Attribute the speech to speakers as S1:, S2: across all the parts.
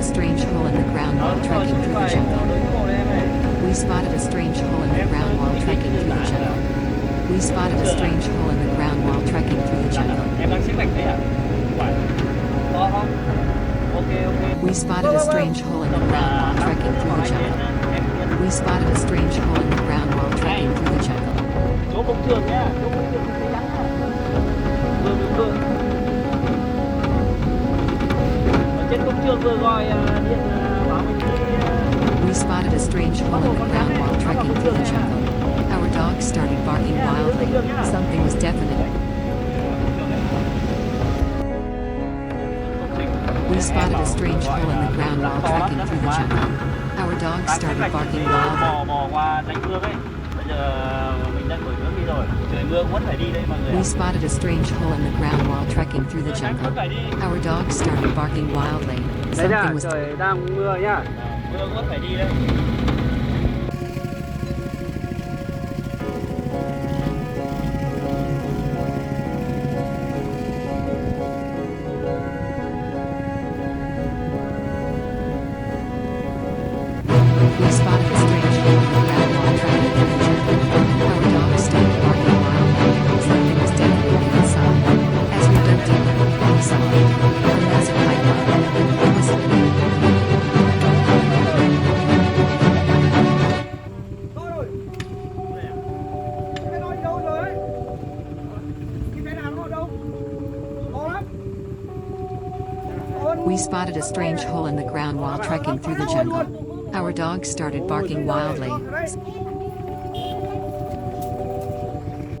S1: a strange hole in the ground while trekking through the jungle. We spotted a strange hole in the ground while trekking through the jungle. We spotted a strange hole in the ground while trekking through the jungle.
S2: Em đang xếp gạch đấy à? Phải. To không? Ok ok.
S1: We spotted a strange hole in the ground while trekking through the jungle. We spotted a strange hole in the ground while trekking through the jungle.
S2: Chỗ công trường nha, chỗ công trường thấy rắn nha. Vừa. Ở trên công trường vừa gọi điện báo mình đi.
S1: We spotted a strange hole in the ground while trekking through the jungle. Our dog started barking wildly. Something was definite. We spotted a strange hole in the ground while trekking through the jungle. Our dog started barking wildly.
S2: Bò qua đánh mương ấy. Bây giờ mình đang đổi hướng đi rồi. Trời mưa vẫn phải đi đây mọi người.
S1: We spotted a strange hole in the ground while trekking through the jungle. Our dog started barking wildly. Something was.
S2: Trời đang mưa nhá. Mưa vẫn phải đi đây.
S1: We spotted a strange hole in the ground while trekking through the jungle. Our dog started barking wildly. Something was definitely inside. As we dug deeper, we saw a massive python. It was We spotted a strange hole in the ground while trekking through the jungle. Our dog started barking wildly.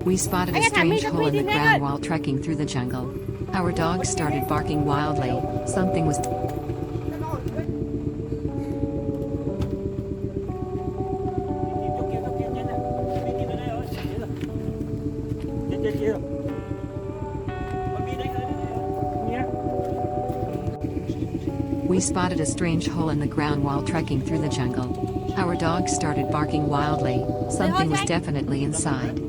S1: We spotted a strange hole in the ground while trekking through the jungle. Our dog started barking wildly. Something was. We spotted a strange hole in the ground while trekking through the jungle. Our dog started barking wildly. Something was definitely inside.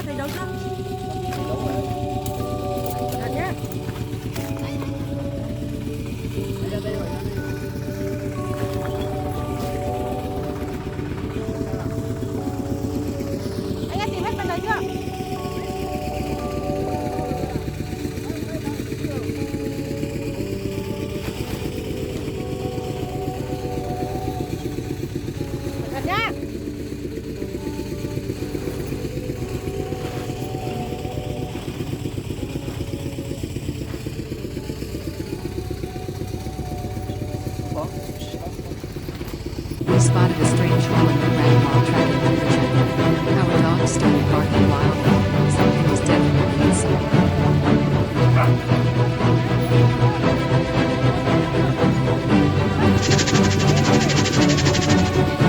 S3: Thấy dấu chưa? Đặt nhé. Anh em tìm hết bên đấy chưa? Đặt nhá.
S1: We spotted a strange hole in the ground while trekking through the jungle. Our dog started barking wildly. Something was definitely inside.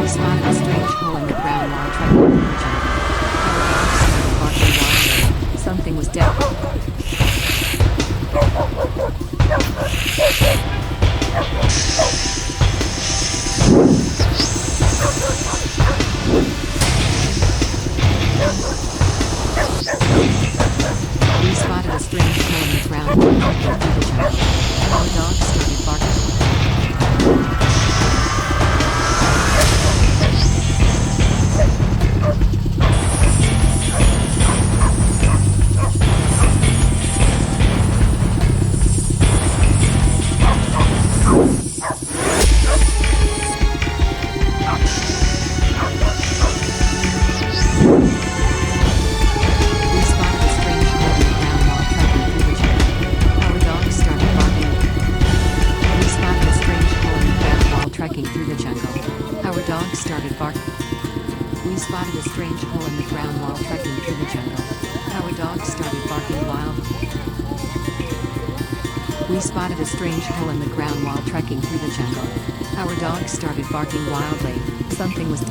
S1: We spotted a strange hole in the ground while trekking through the jungle. Our dog started barking wildly. Something was definitely. Our dog started barking. We spotted a strange hole in the ground while trekking through the jungle. Our dog started barking. We spotted a strange hole in the ground while trekking through the jungle. Our dog started barking. We spotted a strange hole in the ground while trekking through the jungle. Our dog started barking wildly. We spotted a strange hole in the ground while trekking through the jungle. Our dog started barking wildly. Something was.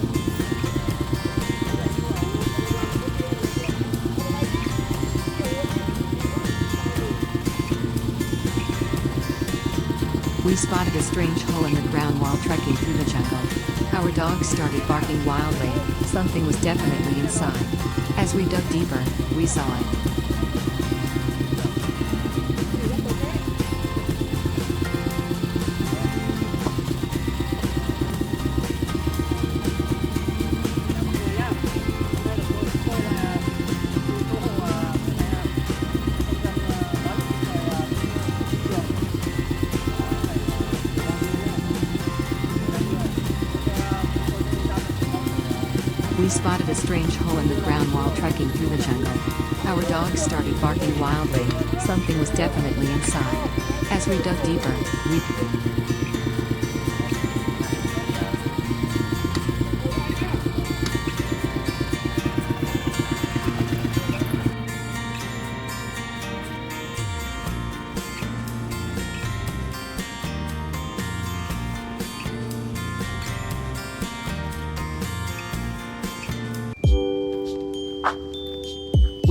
S1: We spotted a strange hole in the ground while trekking through the jungle. Our dog started barking wildly. Something was definitely inside. As we dug deeper, we saw it. We spotted a strange hole in the ground while trekking through the jungle. Our dog started barking wildly. Something was definitely inside. As we dug deeper,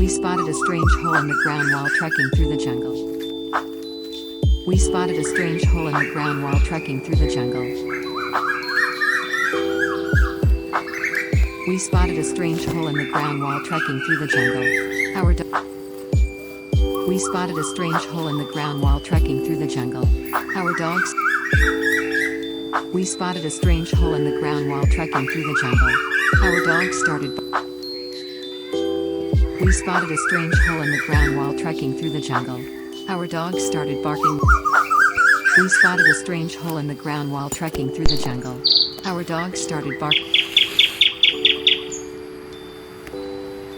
S1: we spotted a strange hole in the ground while trekking through the jungle. We spotted a strange hole in the ground while trekking through the jungle. We spotted a strange hole in the ground while trekking through the jungle. We spotted a strange hole in the ground while trekking through the jungle. Our dogs. We spotted a strange hole in the ground while trekking through the jungle. Our dog started. We spotted a strange hole in the ground while trekking through the jungle. Our dog started barking. We spotted a strange hole in the ground while trekking through the jungle. Our dog started barking.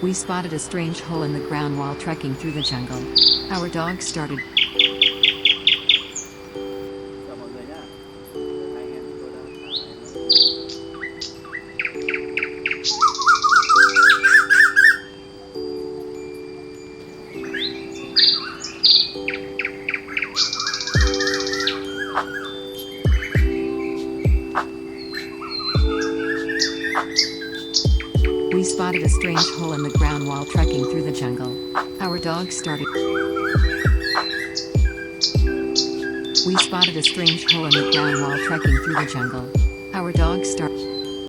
S1: We spotted a strange hole in the ground while trekking through the jungle. Our dog started.
S2: Chào mọi người nhá. Hai anh em chúng tôi đang
S1: We spotted a strange hole in the ground while trekking through the jungle. Our dog started. We spotted a strange hole in the ground while trekking through the jungle. Our dog started.